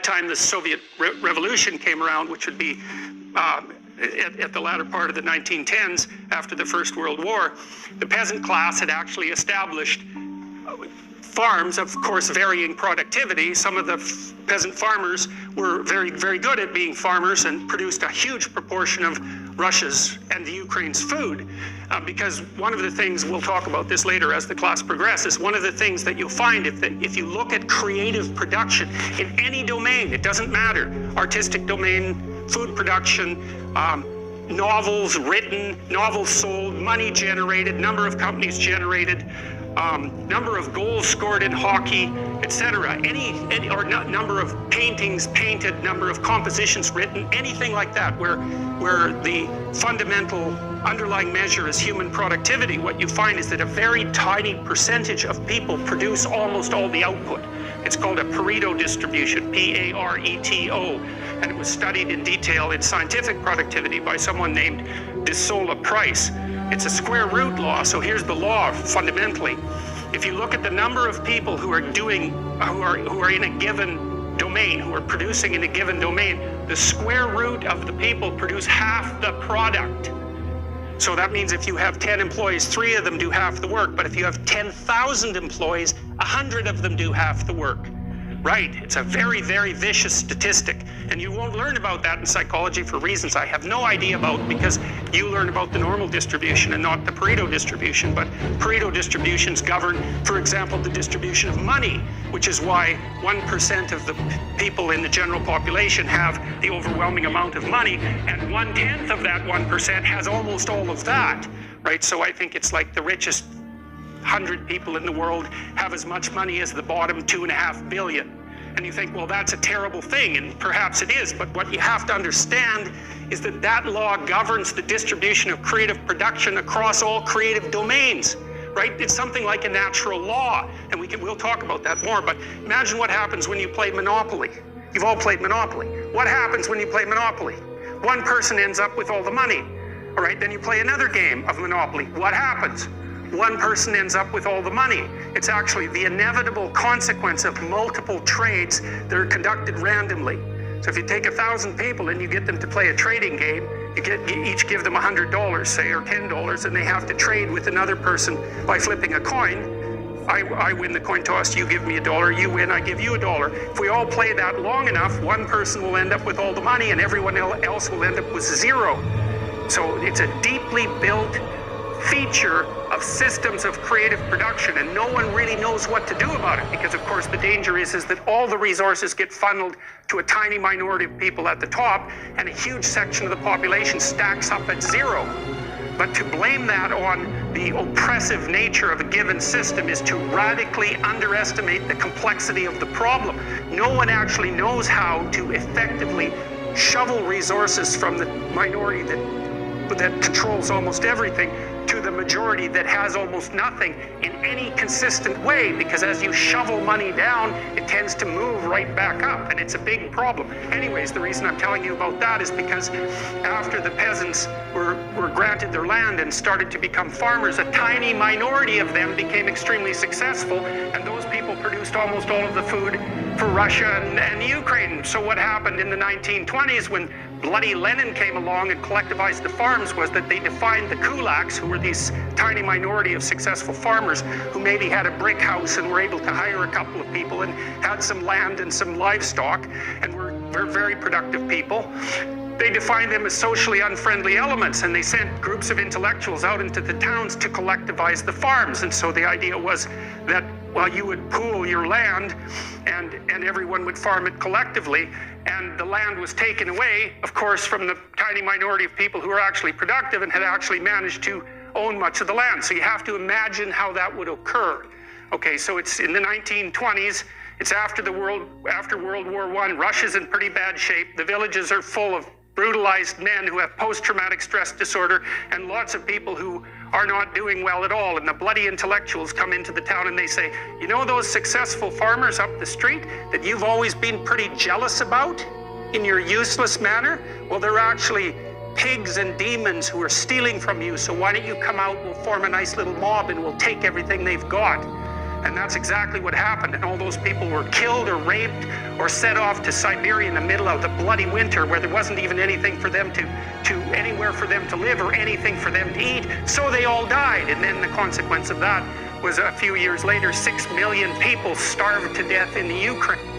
time the Soviet Revolution came around, which would be at the latter part of the 1910s, after the First World War, the peasant class had actually established farms, of course, varying productivity. Some of the peasant farmers were very, very good at being farmers and produced a huge proportion of Russia's and the Ukraine's food. Because one of the things, we'll talk about this later as the class progresses, one of the things that you'll find if you look at creative production in any domain, it doesn't matter, artistic domain, food production, novels written, novels sold, money generated, number of companies generated, number of goals scored in hockey, etc. Or number of paintings painted, number of compositions written, anything like that, where the fundamental underlying measure is human productivity, what you find is that a very tiny percentage of people produce almost all the output. It's called a Pareto distribution, P-A-R-E-T-O, and it was studied in detail in scientific productivity by someone named Price. It's a square root law, so here's the law fundamentally. If you look at the number of people who are in a given domain, who are producing in a given domain, the square root of the people produce half the product. So that means if you have 10 employees, 3 of them do half the work, but if you have 10,000 employees, 100 of them do half the work. Right, it's a very, very vicious statistic. And you won't learn about that in psychology for reasons I have no idea about, because you learn about the normal distribution and not the Pareto distribution. But Pareto distributions govern, for example, the distribution of money, which is why 1% of the people in the general population have the overwhelming amount of money, and 1/10 of that 1% has almost all of that, right? So I think it's like the richest 100 people in the world have as much money as the bottom 2.5 billion. And you think, well, that's a terrible thing, and perhaps it is, but what you have to understand is that that law governs the distribution of creative production across all creative domains, right? It's something like a natural law, and we'll talk about that more, but imagine what happens when you play Monopoly. You've all played Monopoly. What happens when you play Monopoly? One person ends up with all the money, all right? Then you play another game of Monopoly. What happens? One person ends up with all the money. It's actually the inevitable consequence of multiple trades that are conducted randomly. So if you take 1,000 people and you get them to play a trading game, you each give them $100, say, or $10, and they have to trade with another person by flipping a coin. I win the coin toss, you give me $1, you win, I give you $1. If we all play that long enough, one person will end up with all the money and everyone else will end up with 0. So it's a deeply built feature of systems of creative production, and no one really knows what to do about it, because of course the danger is that all the resources get funneled to a tiny minority of people at the top, and a huge section of the population stacks up at 0. But to blame that on the oppressive nature of a given system is to radically underestimate the complexity of the problem. No one actually knows how to effectively shovel resources from the minority that controls almost everything to the majority that has almost nothing in any consistent way, because as you shovel money down, it tends to move right back up, and it's a big problem. Anyways, the reason I'm telling you about that is because after the peasants were granted their land and started to become farmers, a tiny minority of them became extremely successful, and those people produced almost all of the food for Russia and Ukraine. So what happened in the 1920s when bloody Lenin came along and collectivized the farms was that they defined the kulaks, who were these tiny minority of successful farmers who maybe had a brick house and were able to hire a couple of people and had some land and some livestock and were very productive people. They defined them as socially unfriendly elements, and they sent groups of intellectuals out into the towns to collectivize the farms. And so the idea was that, well, you would pool your land and everyone would farm it collectively, and the land was taken away, of course, from the tiny minority of people who were actually productive and had actually managed to own much of the land. So you have to imagine how that would occur. Okay, so it's in the 1920s. It's after World War I. Russia's in pretty bad shape. The villages are full of brutalized men who have post-traumatic stress disorder and lots of people who are not doing well at all. And the bloody intellectuals come into the town and they say, you know those successful farmers up the street that you've always been pretty jealous about in your useless manner? Well, they're actually pigs and demons who are stealing from you. So why don't you come out, we'll form a nice little mob and we'll take everything they've got. And that's exactly what happened. And all those people were killed or raped or sent off to Siberia in the middle of the bloody winter where there wasn't even anything for them to anywhere for them to live or anything for them to eat. So they all died. And then the consequence of that was a few years later, 6 million people starved to death in the Ukraine.